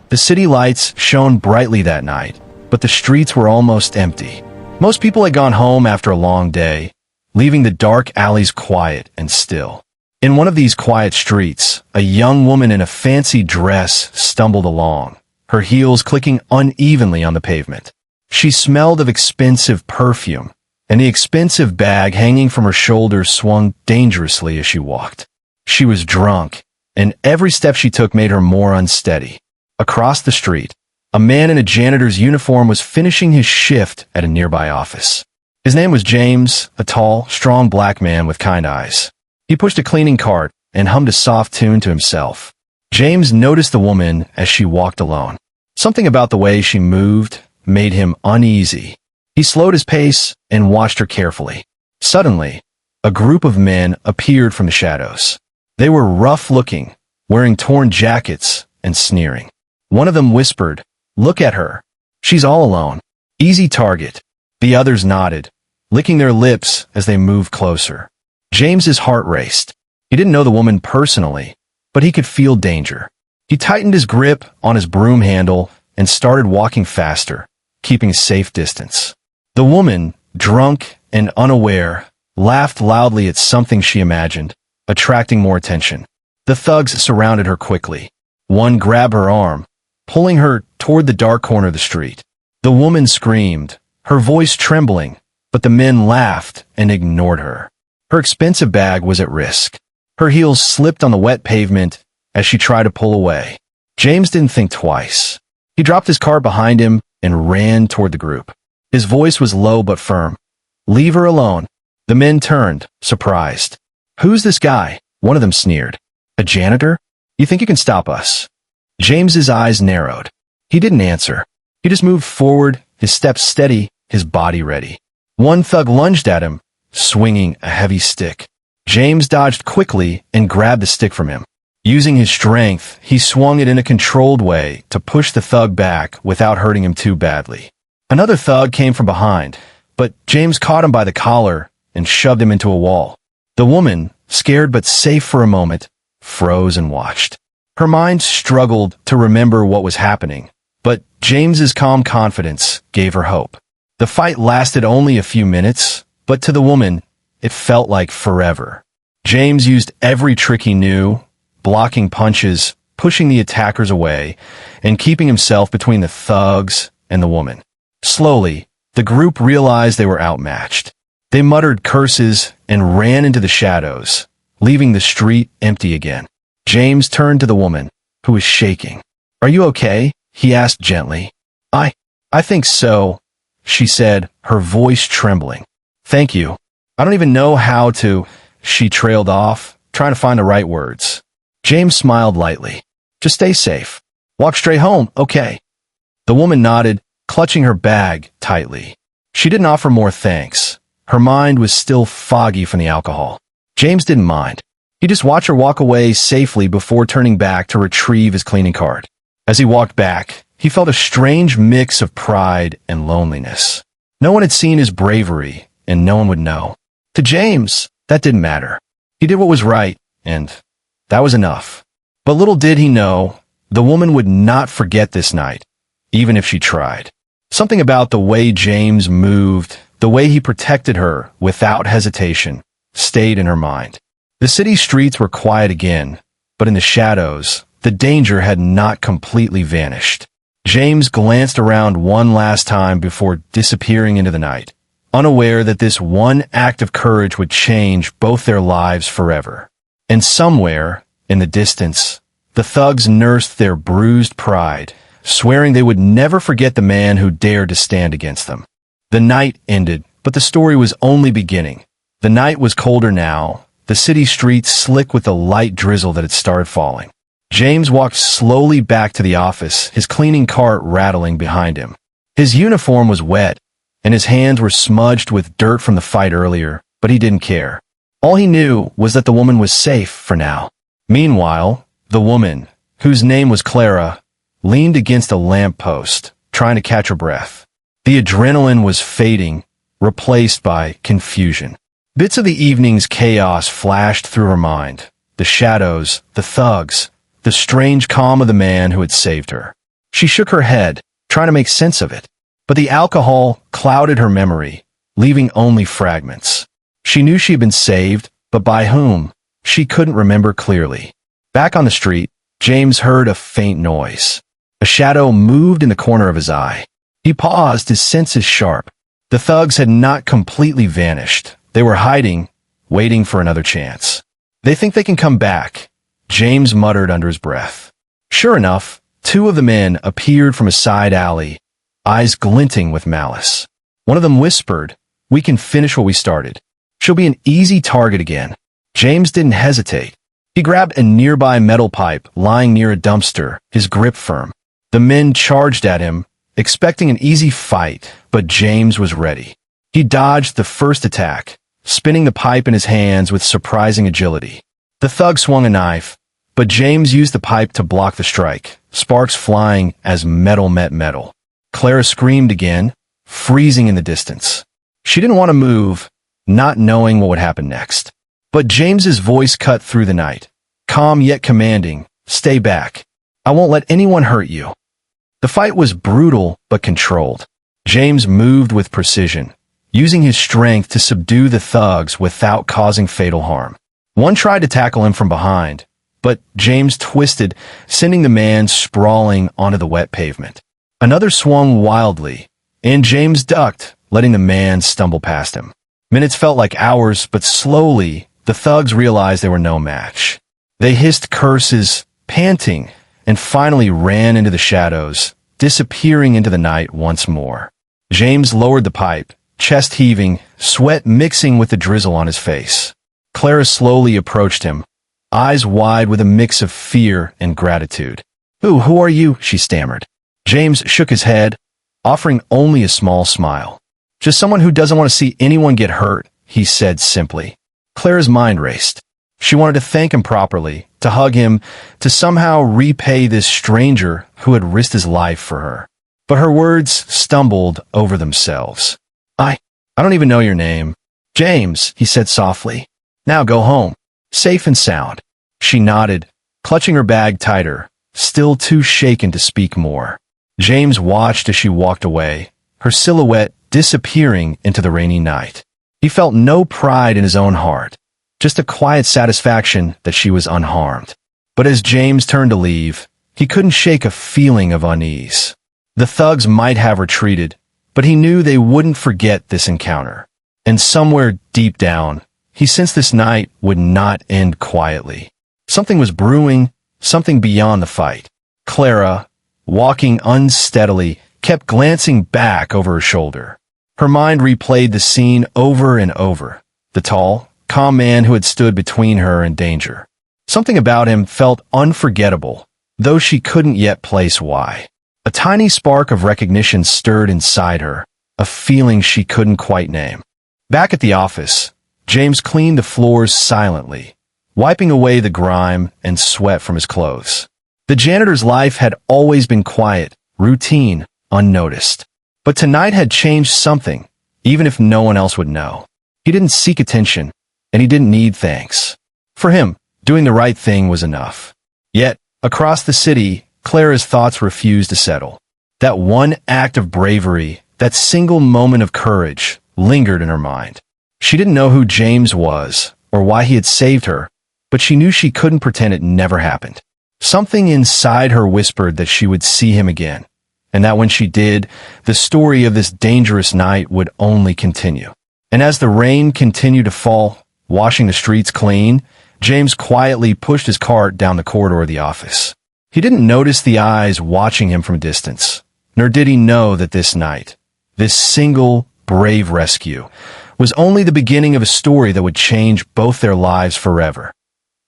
The city lights shone brightly that night, but the streets were almost empty. Most people had gone home after a long day, leaving the dark alleys quiet and still. In one of these quiet streets, a young woman in a fancy dress stumbled along, her heels clicking unevenly on the pavement. She smelled of expensive perfume, and the expensive bag hanging from her shoulders swung dangerously as she walked. She was drunk, and every step she took made her more unsteady. Across the street, a man in a janitor's uniform was finishing his shift at a nearby office. His name was James, a tall, strong black man with kind eyes. He pushed a cleaning cart and hummed a soft tune to himself. James noticed the woman as she walked alone. Something about the way she moved made him uneasy. He slowed his pace and watched her carefully. Suddenly, a group of men appeared from the shadows. They were rough-looking, wearing torn jackets and sneering. One of them whispered, "Look at her. She's all alone. Easy target." The others nodded, licking their lips as they moved closer. James's heart raced. He didn't know the woman personally, but he could feel danger. He tightened his grip on his broom handle and started walking faster, keeping a safe distance. The woman, drunk and unaware, laughed loudly at something she imagined, attracting more attention. The thugs surrounded her quickly. One grabbed her arm, pulling her toward the dark corner of the street. The woman screamed, her voice trembling, but the men laughed and ignored her. Her expensive bag was at risk. Her heels slipped on the wet pavement as she tried to pull away. James didn't think twice. He dropped his car behind him and ran toward the group. His voice was low but firm. "Leave her alone." The men turned, surprised. "Who's this guy?" One of them sneered. "A janitor? You think you can stop us?" James's eyes narrowed. He didn't answer. He just moved forward, his steps steady, his body ready. One thug lunged at him, swinging a heavy stick. James dodged quickly and grabbed the stick from him. Using his strength, he swung it in a controlled way to push the thug back without hurting him too badly. Another thug came from behind, but James caught him by the collar and shoved him into a wall. The woman, scared but safe for a moment, froze and watched. Her mind struggled to remember what was happening, but James's calm confidence gave her hope. The fight lasted only a few minutes, but to the woman, it felt like forever. James used every trick he knew, blocking punches, pushing the attackers away, and keeping himself between the thugs and the woman. Slowly, the group realized they were outmatched. They muttered curses and ran into the shadows, leaving the street empty again. James turned to the woman, who was shaking. "Are you okay?" he asked gently. I think so," she said, her voice trembling. "Thank you. I don't even know how to," she trailed off, trying to find the right words. James smiled lightly. "Just stay safe. Walk straight home, okay?" The woman nodded, clutching her bag tightly. She didn't offer more thanks. Her mind was still foggy from the alcohol. James didn't mind. He just watched her walk away safely before turning back to retrieve his cleaning cart. As he walked back, he felt a strange mix of pride and loneliness. No one had seen his bravery, and no one would know. To James, that didn't matter. He did what was right, and that was enough. But little did he know, the woman would not forget this night, even if she tried. Something about the way James moved, the way he protected her without hesitation, stayed in her mind. The city streets were quiet again, but in the shadows, the danger had not completely vanished. James glanced around one last time before disappearing into the night, unaware that this one act of courage would change both their lives forever. And somewhere, in the distance, the thugs nursed their bruised pride, swearing they would never forget the man who dared to stand against them. The night ended, but the story was only beginning. The night was colder now, the city streets slick with the light drizzle that had started falling. James walked slowly back to the office, his cleaning cart rattling behind him. His uniform was wet, and his hands were smudged with dirt from the fight earlier, but he didn't care. All he knew was that the woman was safe for now. Meanwhile, the woman, whose name was Clara, leaned against a lamppost, trying to catch her breath. The adrenaline was fading, replaced by confusion. Bits of the evening's chaos flashed through her mind. The shadows, the thugs, the strange calm of the man who had saved her. She shook her head, trying to make sense of it. But the alcohol clouded her memory, leaving only fragments. She knew she had been saved, but by whom? She couldn't remember clearly. Back on the street, James heard a faint noise. A shadow moved in the corner of his eye. He paused, his senses sharp. The thugs had not completely vanished. They were hiding, waiting for another chance. They think they can come back, James muttered under his breath. Sure enough, two of the men appeared from a side alley, eyes glinting with malice. One of them whispered, "We can finish what we started. She'll be an easy target again." James didn't hesitate. He grabbed a nearby metal pipe lying near a dumpster, his grip firm. The men charged at him, expecting an easy fight, but James was ready. He dodged the first attack, spinning the pipe in his hands with surprising agility. The thug swung a knife, but James used the pipe to block the strike, sparks flying as metal met metal. Clara screamed again, freezing in the distance. She didn't want to move, not knowing what would happen next. But James's voice cut through the night, calm yet commanding, "Stay back. I won't let anyone hurt you." The fight was brutal but controlled. James moved with precision, using his strength to subdue the thugs without causing fatal harm. One tried to tackle him from behind, but James twisted, sending the man sprawling onto the wet pavement. Another swung wildly, and James ducked, letting the man stumble past him. Minutes felt like hours, but slowly, the thugs realized they were no match. They hissed curses, panting, and finally ran into the shadows, disappearing into the night once more. James lowered the pipe, chest heaving, sweat mixing with the drizzle on his face. Clara slowly approached him, eyes wide with a mix of fear and gratitude. Who are you?" she stammered. James shook his head, offering only a small smile. "Just someone who doesn't want to see anyone get hurt," he said simply. Clara's mind raced. She wanted to thank him properly, to hug him, to somehow repay this stranger who had risked his life for her. But her words stumbled over themselves. I don't even know your name." "James," he said softly. "Now go home, safe and sound." She nodded, clutching her bag tighter, still too shaken to speak more. James watched as she walked away, her silhouette disappearing into the rainy night. He felt no pride in his own heart, just a quiet satisfaction that she was unharmed. But as James turned to leave, he couldn't shake a feeling of unease. The thugs might have retreated, but he knew they wouldn't forget this encounter. And somewhere deep down, he sensed this night would not end quietly. Something was brewing, something beyond the fight. Clara, walking unsteadily, kept glancing back over her shoulder. Her mind replayed the scene over and over. The tall, calm man who had stood between her and danger. Something about him felt unforgettable, though she couldn't yet place why. A tiny spark of recognition stirred inside her, a feeling she couldn't quite name. Back at the office, James cleaned the floors silently, wiping away the grime and sweat from his clothes. The janitor's life had always been quiet, routine, unnoticed. But tonight had changed something, even if no one else would know. He didn't seek attention, and he didn't need thanks. For him, doing the right thing was enough. Yet, across the city, Clara's thoughts refused to settle. That one act of bravery, that single moment of courage, lingered in her mind. She didn't know who James was, or why he had saved her, but she knew she couldn't pretend it never happened. Something inside her whispered that she would see him again, and that when she did, the story of this dangerous night would only continue. And as the rain continued to fall, washing the streets clean, James quietly pushed his cart down the corridor of the office. He didn't notice the eyes watching him from a distance, nor did he know that this night, this single, brave rescue, was only the beginning of a story that would change both their lives forever.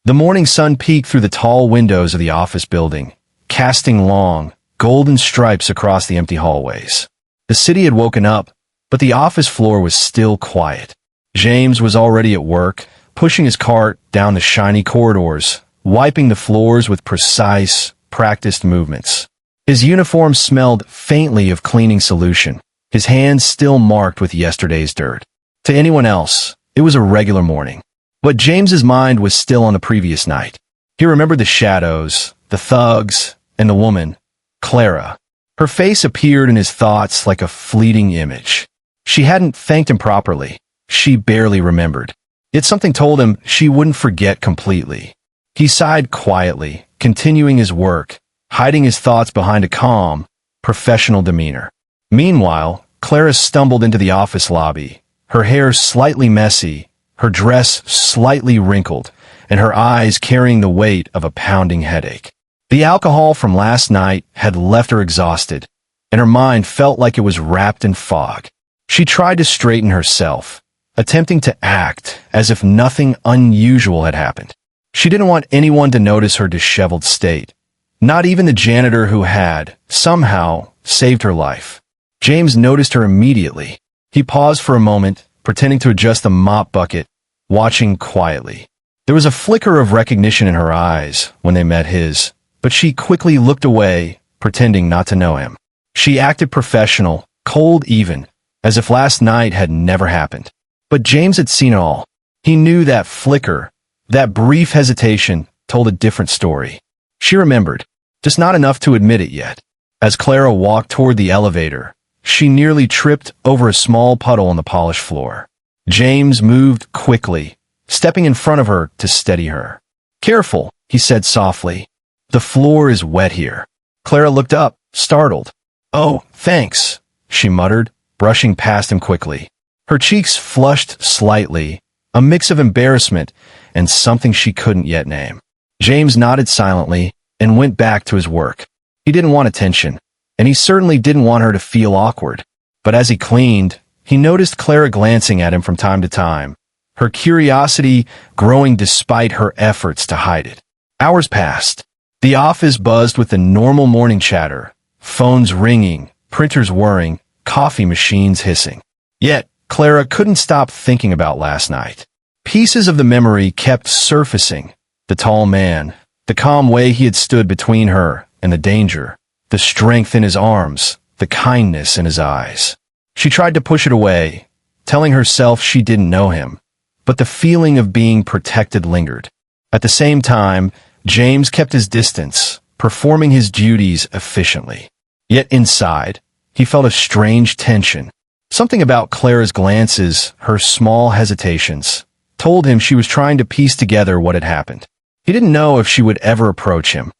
The morning sun peeked through the tall windows of the office building, casting long, golden stripes across the empty hallways. The city had woken up, but the office floor was still quiet. James was already at work, pushing his cart down the shiny corridors, wiping the floors with precise, practiced movements. His uniform smelled faintly of cleaning solution, his hands still marked with yesterday's dirt. To anyone else, it was a regular morning. But James's mind was still on the previous night. He remembered the shadows, the thugs, and the woman, Clara. Her face appeared in his thoughts like a fleeting image. She hadn't thanked him properly. She barely remembered. Yet something told him she wouldn't forget completely. He sighed quietly, continuing his work, hiding his thoughts behind a calm, professional demeanor. Meanwhile, Clara stumbled into the office lobby, her hair slightly messy, her dress slightly wrinkled, and her eyes carrying the weight of a pounding headache. The alcohol from last night had left her exhausted, and her mind felt like it was wrapped in fog. She tried to straighten herself, attempting to act as if nothing unusual had happened. She didn't want anyone to notice her disheveled state, not even the janitor who had, somehow, saved her life. James noticed her immediately. He paused for a moment, pretending to adjust the mop bucket, watching quietly. There was a flicker of recognition in her eyes when they met his, but she quickly looked away, pretending not to know him. She acted professional, cold even, as if last night had never happened. But James had seen it all. He knew that flicker, that brief hesitation, told a different story. She remembered, just not enough to admit it yet. As Clara walked toward the elevator, she nearly tripped over a small puddle on the polished floor. James moved quickly, stepping in front of her to steady her. "Careful," he said softly. "The floor is wet here." Clara looked up, startled. "Oh, thanks," she muttered, brushing past him quickly. Her cheeks flushed slightly, a mix of embarrassment and something she couldn't yet name. James nodded silently and went back to his work. He didn't want attention, and he certainly didn't want her to feel awkward. But as he cleaned, he noticed Clara glancing at him from time to time, her curiosity growing despite her efforts to hide it. Hours passed. The office buzzed with the normal morning chatter, phones ringing, printers whirring, coffee machines hissing. Yet, Clara couldn't stop thinking about last night. Pieces of the memory kept surfacing. The tall man, the calm way he had stood between her and the danger, the strength in his arms, the kindness in his eyes. She tried to push it away, telling herself she didn't know him, but the feeling of being protected lingered. At the same time, James kept his distance, performing his duties efficiently. Yet inside, he felt a strange tension. Something about Clara's glances, her small hesitations, told him she was trying to piece together what had happened. He didn't know if she would ever approach him,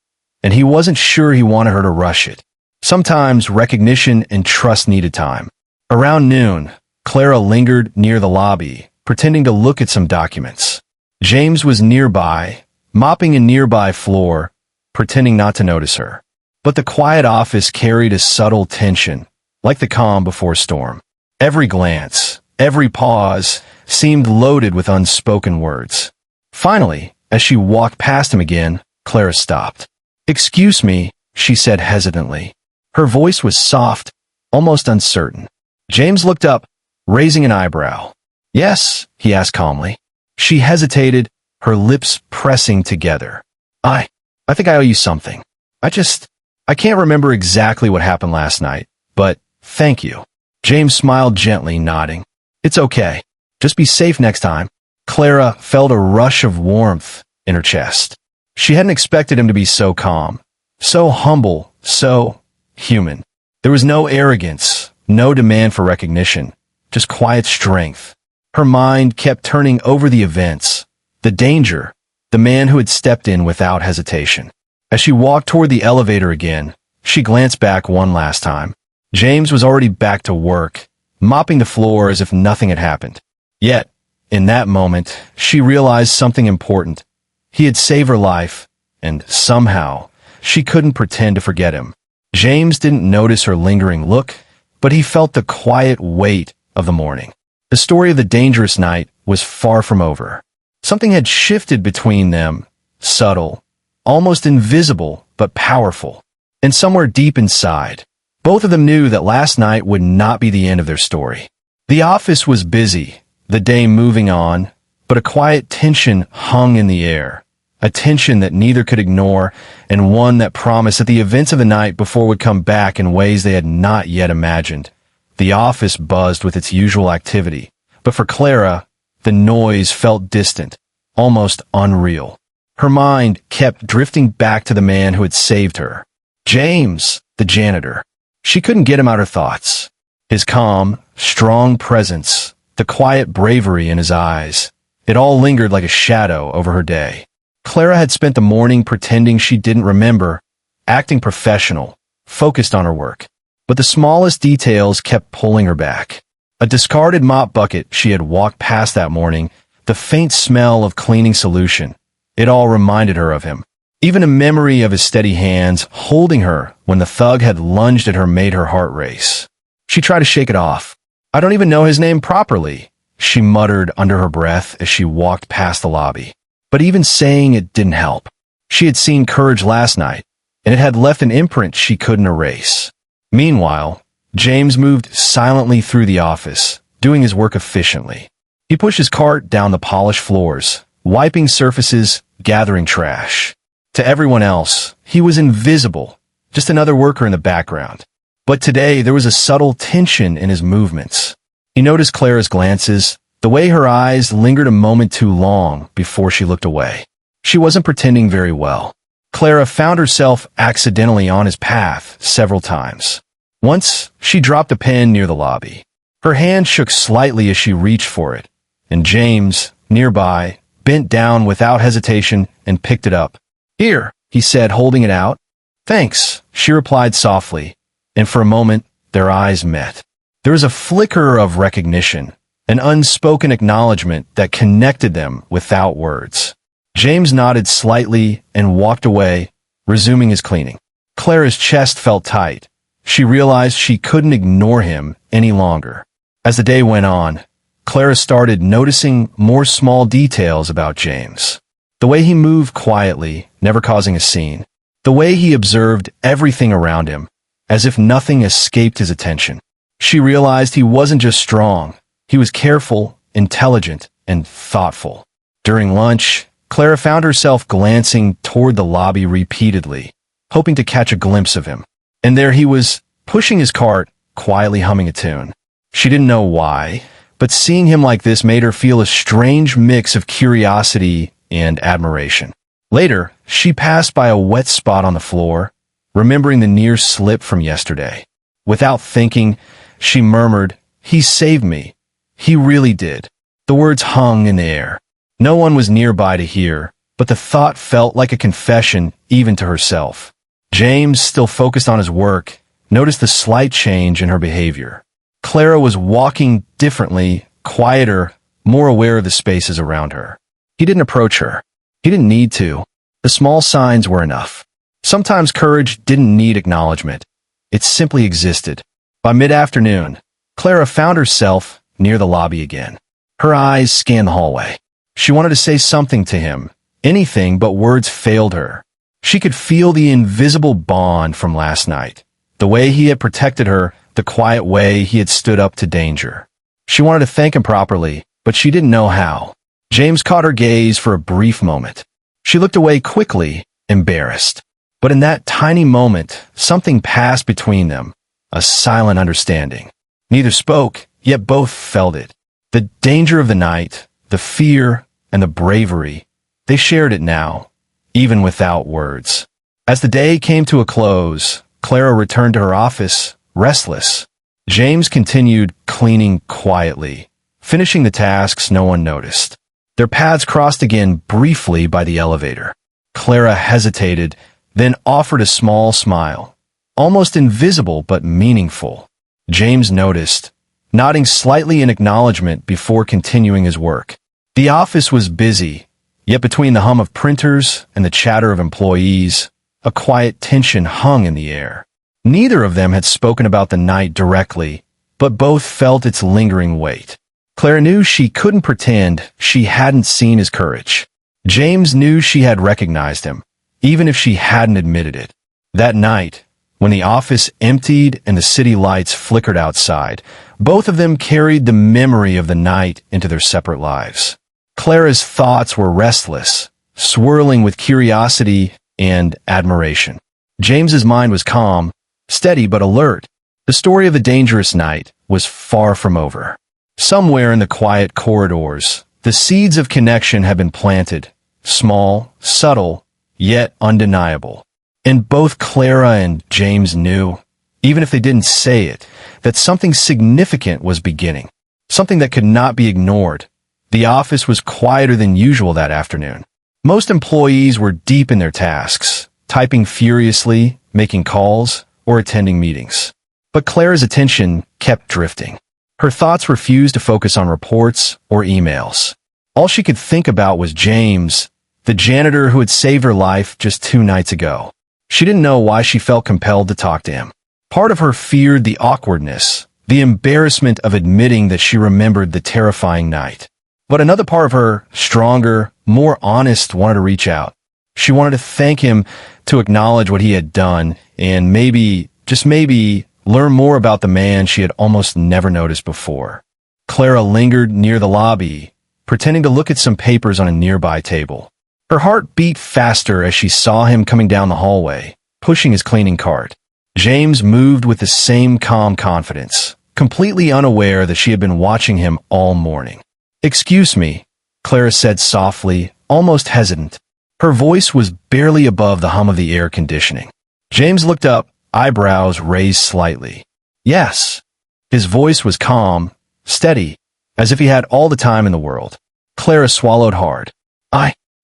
and he wasn't sure he wanted her to rush it. Sometimes recognition and trust needed time. Around noon, Clara lingered near the lobby, pretending to look at some documents. James was nearby, mopping a nearby floor, pretending not to notice her. But the quiet office carried a subtle tension, like the calm before a storm. Every glance, every pause, seemed loaded with unspoken words. Finally, as she walked past him again, Clara stopped. "Excuse me," she said hesitantly. Her voice was soft, almost uncertain. James looked up, raising an eyebrow. "Yes," he asked calmly. She hesitated, her lips pressing together. I think I owe you something. I can't remember exactly what happened last night, but thank you." James smiled gently, nodding. "It's okay. Just be safe next time." Clara felt a rush of warmth in her chest. She hadn't expected him to be so calm, so humble, so human. There was no arrogance, no demand for recognition, just quiet strength. Her mind kept turning over the events, the danger, the man who had stepped in without hesitation. As she walked toward the elevator again, she glanced back one last time. James was already back to work, mopping the floor as if nothing had happened. Yet, in that moment, she realized something important. He had saved her life, and somehow, she couldn't pretend to forget him. James didn't notice her lingering look, but he felt the quiet weight of the morning. The story of the dangerous night was far from over. Something had shifted between them, subtle, almost invisible, but powerful. And somewhere deep inside, both of them knew that last night would not be the end of their story. The office was busy, the day moving on, but a quiet tension hung in the air, a tension that neither could ignore, and one that promised that the events of the night before would come back in ways they had not yet imagined. The office buzzed with its usual activity, but for Clara, the noise felt distant, almost unreal. Her mind kept drifting back to the man who had saved her. "James," the janitor. She couldn't get him out of her thoughts. His calm, strong presence, the quiet bravery in his eyes, it all lingered like a shadow over her day. Clara had spent the morning pretending she didn't remember, acting professional, focused on her work. But the smallest details kept pulling her back. A discarded mop bucket she had walked past that morning, the faint smell of cleaning solution, it all reminded her of him. Even a memory of his steady hands holding her when the thug had lunged at her made her heart race. She tried to shake it off. "I don't even know his name properly," she muttered under her breath as she walked past the lobby. But even saying it didn't help. She had seen Courage last night, and it had left an imprint she couldn't erase. Meanwhile, James moved silently through the office, doing his work efficiently. He pushed his cart down the polished floors, wiping surfaces, gathering trash. To everyone else, he was invisible, just another worker in the background. But today, there was a subtle tension in his movements. He noticed Clara's glances, the way her eyes lingered a moment too long before she looked away. She wasn't pretending very well. Clara found herself accidentally on his path several times. Once, she dropped a pen near the lobby. Her hand shook slightly as she reached for it, and James, nearby, bent down without hesitation and picked it up. "Here," he said, holding it out. "Thanks," she replied softly, and for a moment, their eyes met. There was a flicker of recognition, an unspoken acknowledgement that connected them without words. James nodded slightly and walked away, resuming his cleaning. Clara's chest felt tight. She realized she couldn't ignore him any longer. As the day went on, Clara started noticing more small details about James. The way he moved quietly, never causing a scene. The way he observed everything around him, as if nothing escaped his attention. She realized he wasn't just strong. He was careful, intelligent, and thoughtful. During lunch, Clara found herself glancing toward the lobby repeatedly, hoping to catch a glimpse of him. And there he was, pushing his cart, quietly humming a tune. She didn't know why, but seeing him like this made her feel a strange mix of curiosity and admiration. Later, she passed by a wet spot on the floor, remembering the near slip from yesterday. Without thinking, she murmured, "He saved me. He really did." The words hung in the air. No one was nearby to hear, but the thought felt like a confession even to herself. James, still focused on his work, noticed the slight change in her behavior. Clara was walking differently, quieter, more aware of the spaces around her. He didn't approach her. He didn't need to. The small signs were enough. Sometimes courage didn't need acknowledgement. It simply existed. By mid-afternoon, Clara found herself near the lobby again. Her eyes scanned the hallway. She wanted to say something to him, anything, but words failed her. She could feel the invisible bond from last night, the way he had protected her, the quiet way he had stood up to danger. She wanted to thank him properly, but she didn't know how. James caught her gaze for a brief moment. She looked away quickly, embarrassed. But in that tiny moment, something passed between them, a silent understanding. Neither spoke, yet both felt it. The danger of the night, the fear, and the bravery, they shared it now, even without words. As the day came to a close, Clara returned to her office, restless. James continued cleaning quietly, finishing the tasks no one noticed. Their paths crossed again briefly by the elevator. Clara hesitated, then offered a small smile, almost invisible but meaningful. James noticed, nodding slightly in acknowledgement before continuing his work. The office was busy, yet between the hum of printers and the chatter of employees, a quiet tension hung in the air. Neither of them had spoken about the night directly, but both felt its lingering weight. Clara knew she couldn't pretend she hadn't seen his courage. James knew she had recognized him, even if she hadn't admitted it. That night, when the office emptied and the city lights flickered outside, both of them carried the memory of the night into their separate lives. Clara's thoughts were restless, swirling with curiosity and admiration. James's mind was calm, steady but alert. The story of the dangerous night was far from over. Somewhere in the quiet corridors, the seeds of connection had been planted, small, subtle, yet undeniable. And both Clara and James knew, even if they didn't say it, that something significant was beginning, something that could not be ignored. The office was quieter than usual that afternoon. Most employees were deep in their tasks, typing furiously, making calls, or attending meetings. But Clara's attention kept drifting. Her thoughts refused to focus on reports or emails. All she could think about was James, the janitor who had saved her life just 2 nights ago. She didn't know why she felt compelled to talk to him. Part of her feared the awkwardness, the embarrassment of admitting that she remembered the terrifying night. But another part of her, stronger, more honest, wanted to reach out. She wanted to thank him, to acknowledge what he had done, and maybe, just maybe, learn more about the man she had almost never noticed before. Clara lingered near the lobby, pretending to look at some papers on a nearby table. Her heart beat faster as she saw him coming down the hallway, pushing his cleaning cart. James moved with the same calm confidence, completely unaware that she had been watching him all morning. "Excuse me," Clara said softly, almost hesitant. Her voice was barely above the hum of the air conditioning. James looked up, eyebrows raised slightly. "Yes." His voice was calm, steady, as if he had all the time in the world. Clara swallowed hard.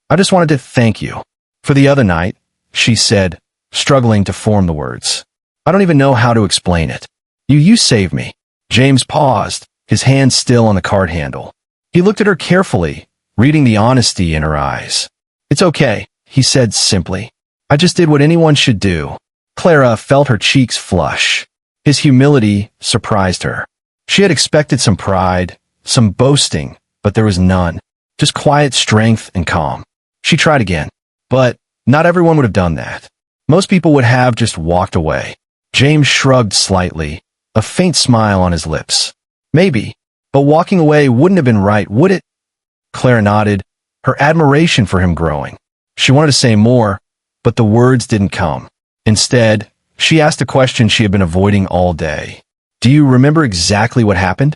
I just wanted to thank you for the other night," she said, struggling to form the words. "I don't even know how to explain it. You saved me." James paused, his hand still on the cart handle. He looked at her carefully, reading the honesty in her eyes. "It's okay," he said simply. "I just did what anyone should do." Clara felt her cheeks flush. His humility surprised her. She had expected some pride, some boasting, but there was none. Just quiet strength and calm. She tried again, but not everyone would have done that. Most people would have just walked away. James shrugged slightly, a faint smile on his lips. "Maybe, but walking away wouldn't have been right, would it?" Clara nodded, her admiration for him growing. She wanted to say more, but the words didn't come. Instead, she asked a question she had been avoiding all day. "Do you remember exactly what happened?"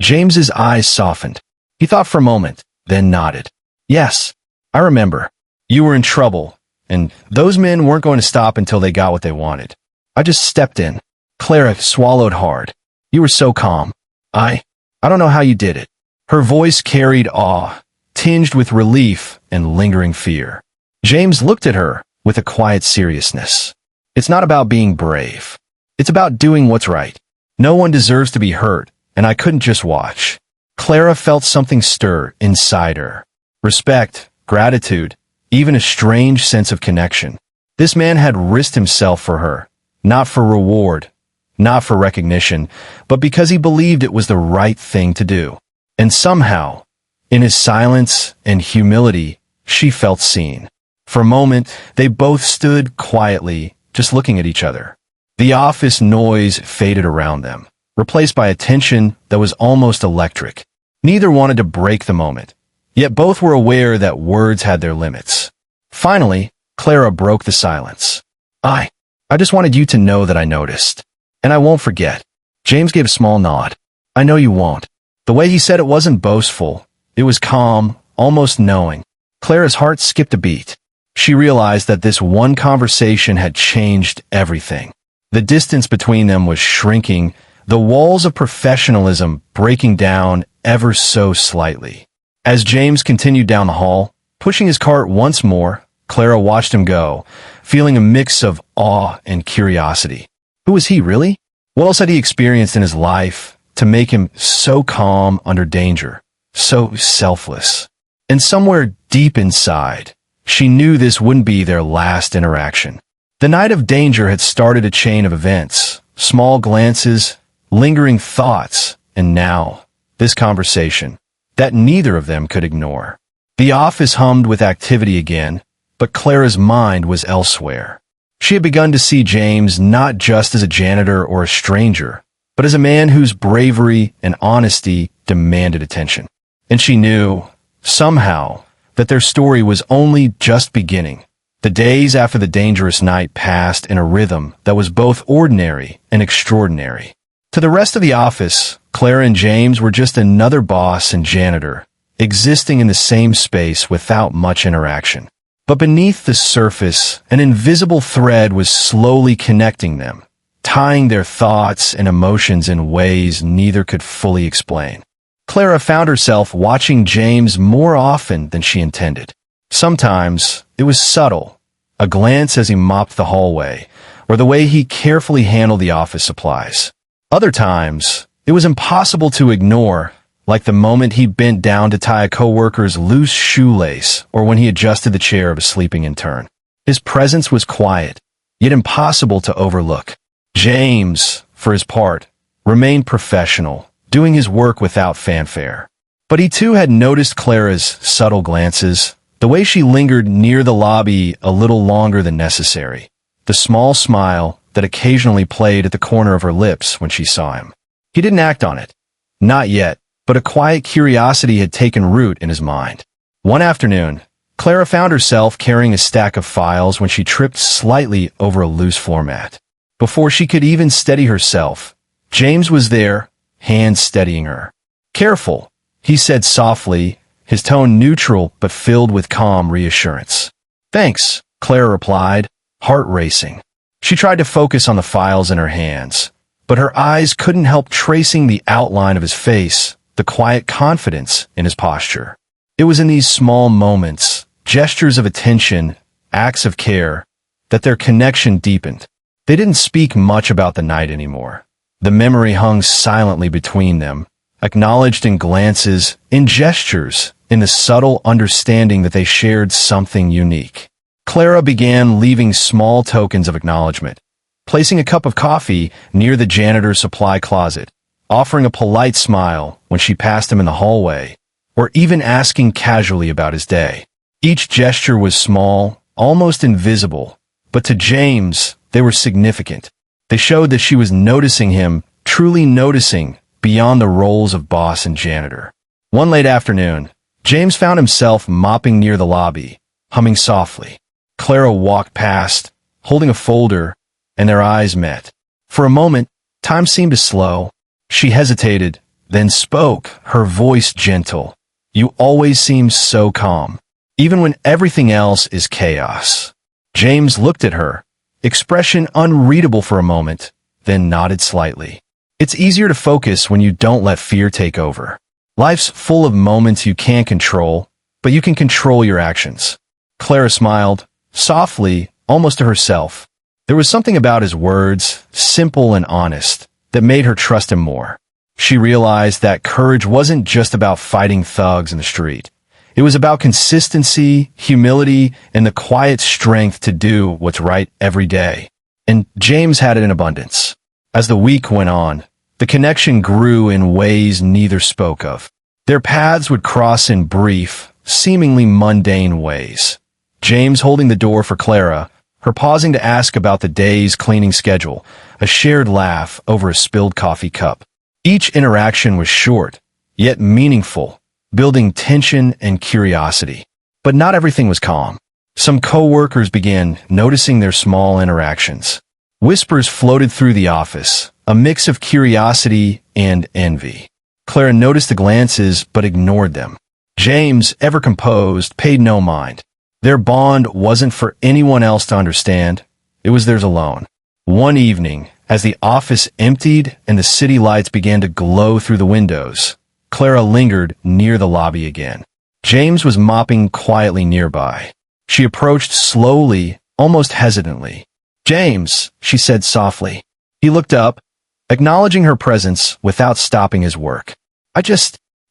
James's eyes softened. He thought for a moment, then nodded. "Yes, I remember. You were in trouble, and those men weren't going to stop until they got what they wanted. I just stepped in." Clara swallowed hard. "You were so calm. I don't know how you did it." Her voice carried awe, tinged with relief and lingering fear. James looked at her with a quiet seriousness. "It's not about being brave. It's about doing what's right. No one deserves to be hurt, and I couldn't just watch." Clara felt something stir inside her. Respect, gratitude, even a strange sense of connection. This man had risked himself for her, not for reward, not for recognition, but because he believed it was the right thing to do. And somehow, in his silence and humility, she felt seen. For a moment, they both stood quietly, just looking at each other. The office noise faded around them, replaced by a tension that was almost electric. Neither wanted to break the moment, yet both were aware that words had their limits. Finally, Clara broke the silence. I just wanted you to know that I noticed. And I won't forget." James gave a small nod. "I know you won't." The way he said it wasn't boastful. It was calm, almost knowing. Clara's heart skipped a beat. She realized that this one conversation had changed everything. The distance between them was shrinking, the walls of professionalism breaking down ever so slightly. As James continued down the hall, pushing his cart once more, Clara watched him go, feeling a mix of awe and curiosity. Who was he, really? What else had he experienced in his life to make him so calm under danger, so selfless? And somewhere deep inside, she knew this wouldn't be their last interaction. The night of danger had started a chain of events, small glances, lingering thoughts, and now, this conversation that neither of them could ignore. The office hummed with activity again, but Clara's mind was elsewhere. She had begun to see James not just as a janitor or a stranger, but as a man whose bravery and honesty demanded attention. And she knew, somehow, that their story was only just beginning. The days after the dangerous night passed in a rhythm that was both ordinary and extraordinary. To the rest of the office, Clara and James were just another boss and janitor, existing in the same space without much interaction. But beneath the surface, an invisible thread was slowly connecting them, tying their thoughts and emotions in ways neither could fully explain. Clara found herself watching James more often than she intended. Sometimes it was subtle, a glance as he mopped the hallway, or the way he carefully handled the office supplies. Other times, it was impossible to ignore, like the moment he bent down to tie a coworker's loose shoelace or when he adjusted the chair of a sleeping intern. His presence was quiet, yet impossible to overlook. James, for his part, remained professional, doing his work without fanfare. But he too had noticed Clara's subtle glances, the way she lingered near the lobby a little longer than necessary, the small smile that occasionally played at the corner of her lips when she saw him. He didn't act on it. Not yet, but a quiet curiosity had taken root in his mind. One afternoon, Clara found herself carrying a stack of files when she tripped slightly over a loose floor mat. Before she could even steady herself, James was there, hands steadying her. "Careful," he said softly, his tone neutral but filled with calm reassurance. "Thanks," Clara replied, heart racing. She tried to focus on the files in her hands, but her eyes couldn't help tracing the outline of his face, the quiet confidence in his posture. It was in these small moments, gestures of attention, acts of care, that their connection deepened. They didn't speak much about the night anymore. The memory hung silently between them, acknowledged in glances, in gestures, in the subtle understanding that they shared something unique. Clara began leaving small tokens of acknowledgement, placing a cup of coffee near the janitor's supply closet, offering a polite smile when she passed him in the hallway, or even asking casually about his day. Each gesture was small, almost invisible, but to James, they were significant. They showed that she was noticing him, truly noticing, beyond the roles of boss and janitor. One late afternoon, James found himself mopping near the lobby, humming softly. Clara walked past, holding a folder, and their eyes met. For a moment, time seemed to slow. She hesitated, then spoke, her voice gentle. "You always seem so calm, even when everything else is chaos." James looked at her, expression unreadable for a moment, then nodded slightly. "It's easier to focus when you don't let fear take over. Life's full of moments you can't control, but you can control your actions." Clara smiled, softly, almost to herself. There was something about his words, simple and honest, that made her trust him more. She realized that courage wasn't just about fighting thugs in the street. It was about consistency, humility, and the quiet strength to do what's right every day. And James had it in abundance. As the week went on, the connection grew in ways neither spoke of. Their paths would cross in brief, seemingly mundane ways. James holding the door for Clara, her pausing to ask about the day's cleaning schedule, a shared laugh over a spilled coffee cup. Each interaction was short, yet meaningful, building tension and curiosity. But not everything was calm. Some co-workers began noticing their small interactions. Whispers floated through the office, a mix of curiosity and envy. Clara noticed the glances but ignored them. James, ever composed, paid no mind. Their bond wasn't for anyone else to understand. It was theirs alone. One evening, as the office emptied and the city lights began to glow through the windows, Clara lingered near the lobby again. James was mopping quietly nearby. She approached slowly, almost hesitantly. "James," she said softly. He looked up, acknowledging her presence without stopping his work. I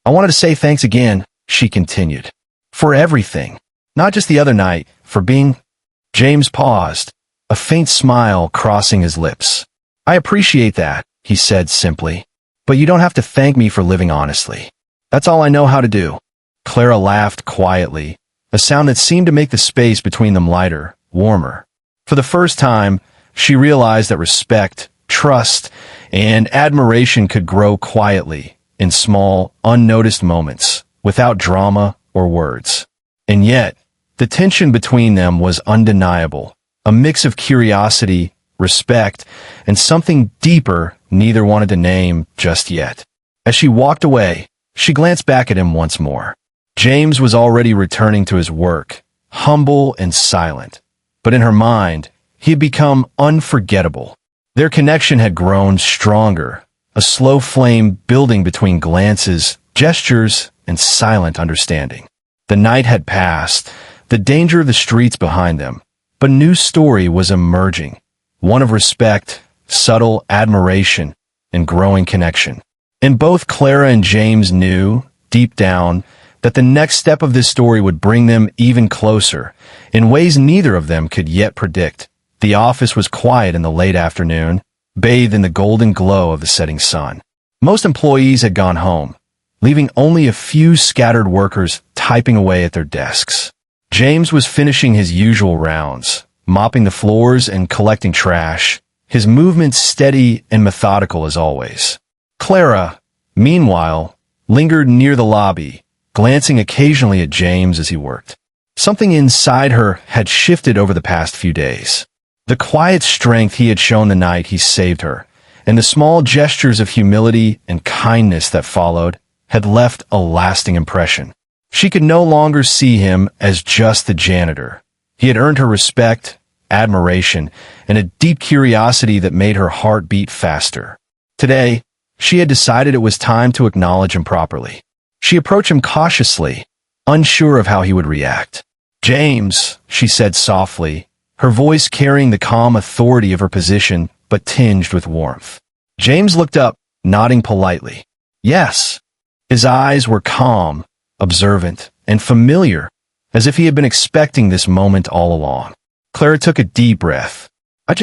wanted to say thanks again," she continued. "For everything. Not just the other night, for being—" James paused, a faint smile crossing his lips. "I appreciate that," he said simply. "But you don't have to thank me for living honestly. That's all I know how to do." Clara laughed quietly, a sound that seemed to make the space between them lighter, warmer. For the first time, she realized that respect, trust, and admiration could grow quietly, in small, unnoticed moments, without drama or words. And yet, the tension between them was undeniable, a mix of curiosity, respect, and something deeper neither wanted to name just yet. As she walked away, she glanced back at him once more. James was already returning to his work, humble and silent. But in her mind, he had become unforgettable. Their connection had grown stronger, a slow flame building between glances, gestures, and silent understanding. The night had passed, the danger of the streets behind them, but a new story was emerging, one of respect, subtle admiration, and growing connection. And both Clara and James knew, deep down, that the next step of this story would bring them even closer, in ways neither of them could yet predict. The office was quiet in the late afternoon, bathed in the golden glow of the setting sun. Most employees had gone home, leaving only a few scattered workers typing away at their desks. James was finishing his usual rounds, mopping the floors and collecting trash, his movements steady and methodical as always. Clara, meanwhile, lingered near the lobby, glancing occasionally at James as he worked. Something inside her had shifted over the past few days. The quiet strength he had shown the night he saved her, and the small gestures of humility and kindness that followed, had left a lasting impression. She could no longer see him as just the janitor. He had earned her respect, admiration, and a deep curiosity that made her heart beat faster. Today, she had decided it was time to acknowledge him properly. She approached him cautiously, unsure of how he would react. "James," she said softly, her voice carrying the calm authority of her position, but tinged with warmth. James looked up, nodding politely. "Yes." His eyes were calm, observant, and familiar, as if he had been expecting this moment all along. Clara took a deep breath. I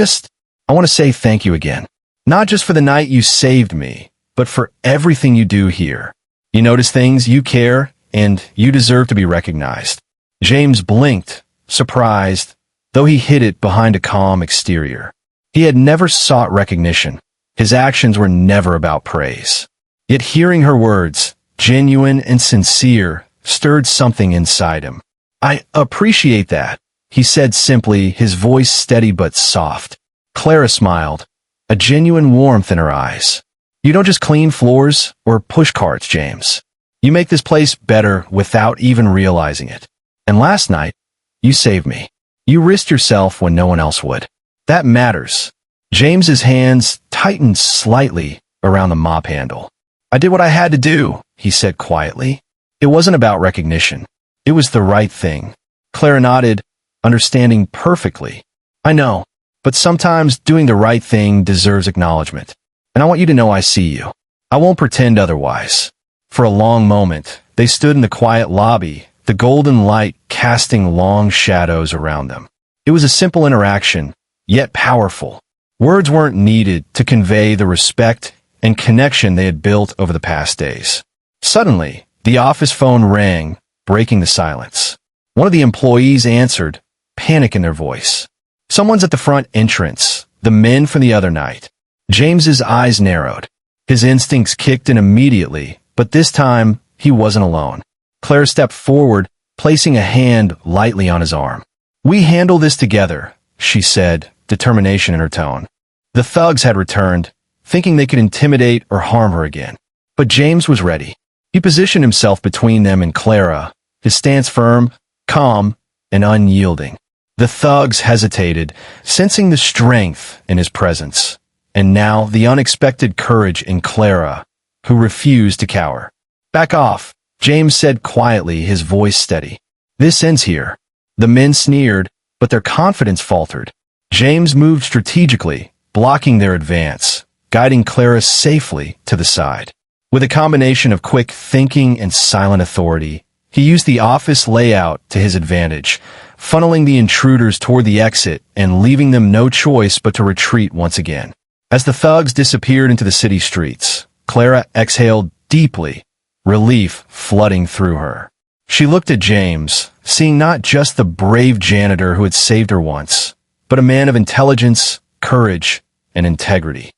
want to say thank you again. Not just for the night you saved me, but for everything you do here. You notice things, you care, and you deserve to be recognized." James blinked, surprised, though he hid it behind a calm exterior. He had never sought recognition. His actions were never about praise. Yet hearing her words, genuine and sincere, stirred something inside him. "I appreciate that," he said simply, his voice steady but soft. Clara smiled, a genuine warmth in her eyes. "You don't just clean floors or push carts, James. You make this place better without even realizing it. And last night, you saved me. You risked yourself when no one else would. That matters." James's hands tightened slightly around the mop handle. "I did what I had to do," he said quietly. It wasn't about recognition. It was the right thing. Clara nodded, understanding perfectly. "I know, but sometimes doing the right thing deserves acknowledgement. And I want you to know I see you. I won't pretend otherwise." For a long moment, they stood in the quiet lobby, the golden light casting long shadows around them. It was a simple interaction, yet powerful. Words weren't needed to convey the respect and connection they had built over the past days. Suddenly, the office phone rang, breaking the silence. One of the employees answered, panic in their voice. "Someone's at the front entrance, the men from the other night." James's eyes narrowed. His instincts kicked in immediately, but this time, he wasn't alone. Claire stepped forward, placing a hand lightly on his arm. "We handle this together," she said, determination in her tone. The thugs had returned, thinking they could intimidate or harm her again. But James was ready. He positioned himself between them and Clara, his stance firm, calm, and unyielding. The thugs hesitated, sensing the strength in his presence, and now the unexpected courage in Clara, who refused to cower. "Back off," James said quietly, his voice steady. "This ends here." The men sneered, but their confidence faltered. James moved strategically, blocking their advance, guiding Clara safely to the side. With a combination of quick thinking and silent authority, he used the office layout to his advantage, funneling the intruders toward the exit and leaving them no choice but to retreat once again. As the thugs disappeared into the city streets, Clara exhaled deeply, relief flooding through her. She looked at James, seeing not just the brave janitor who had saved her once, but a man of intelligence, courage, and integrity.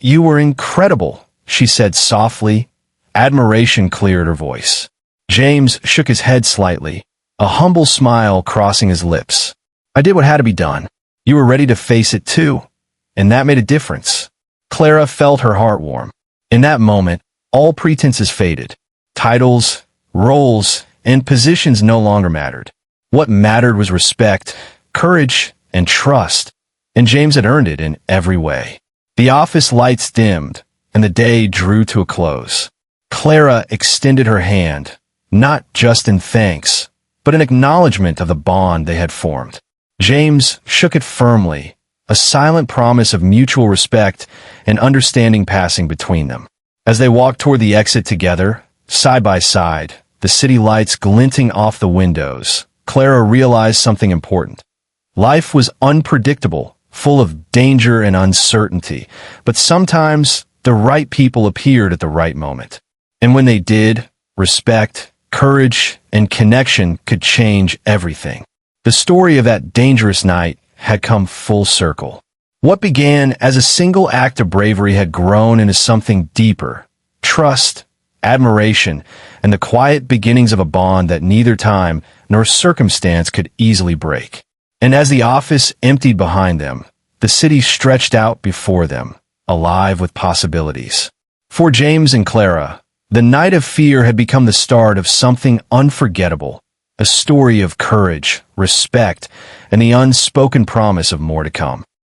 You were incredible," she said softly. Admiration cleared her voice. James shook his head slightly, a humble smile crossing his lips. "I did what had to be done. You were ready to face it too, and that made a difference." Clara felt her heart warm. In that moment, all pretenses faded. Titles, roles, and positions no longer mattered. What mattered was respect, courage, and trust, and James had earned it in every way. The office lights dimmed, and the day drew to a close. Clara extended her hand, not just in thanks, but in acknowledgement of the bond they had formed. James shook it firmly, a silent promise of mutual respect and understanding passing between them. As they walked toward the exit together, side by side, the city lights glinting off the windows, Clara realized something important. Life was unpredictable, full of danger and uncertainty, but sometimes the right people appeared at the right moment. And when they did, respect, courage, and connection could change everything. The story of that dangerous night had come full circle. What began as a single act of bravery had grown into something deeper: trust, admiration, and the quiet beginnings of a bond that neither time nor circumstance could easily break. And as the office emptied behind them, the city stretched out before them, alive with possibilities. For James and Clara, the night of fear had become the start of something unforgettable, a story of courage, respect, and the unspoken promise of more to come.